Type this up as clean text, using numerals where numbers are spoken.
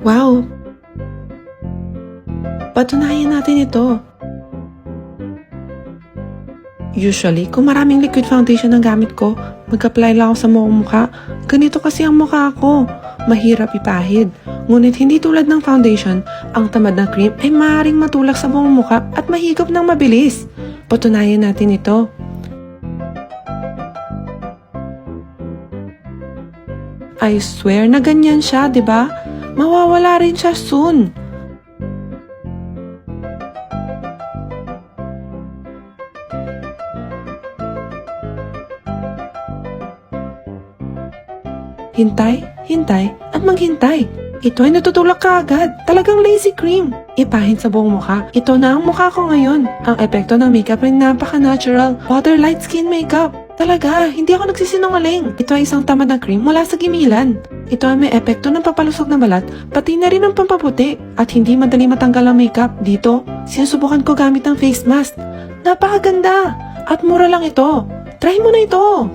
Wow! Patunayan natin ito. Usually, kung maraming liquid foundation ang gamit ko, mag-apply lang ako sa mukha. Ganito kasi ang mukha ko. Mahirap ipahid. Ngunit hindi tulad ng foundation, ang tamad ng cream ay maaaring matulak sa buong mukha at mahigop ng mabilis. Patunayan natin ito. I swear na ganyan siya, 'di ba? Mawawala rin siya soon. Hintay, hintay, at maghintay. Ito ay natutulak ka agad. Talagang lazy cream. Ipahid sa buong mukha. Ito na ang mukha ko ngayon. Ang epekto ng makeup ay napaka-natural. Water light skin makeup. Talaga, hindi ako nagsisinungaling. Ito ay isang tamad na cream mula sa gimilan. Ito ay may epekto ng papalusog na balat, pati na rin ng pampaputi. At hindi madali matanggal ang makeup. Dito, sinusubukan ko gamit ang face mask. Napakaganda! At mura lang ito. Try mo na ito!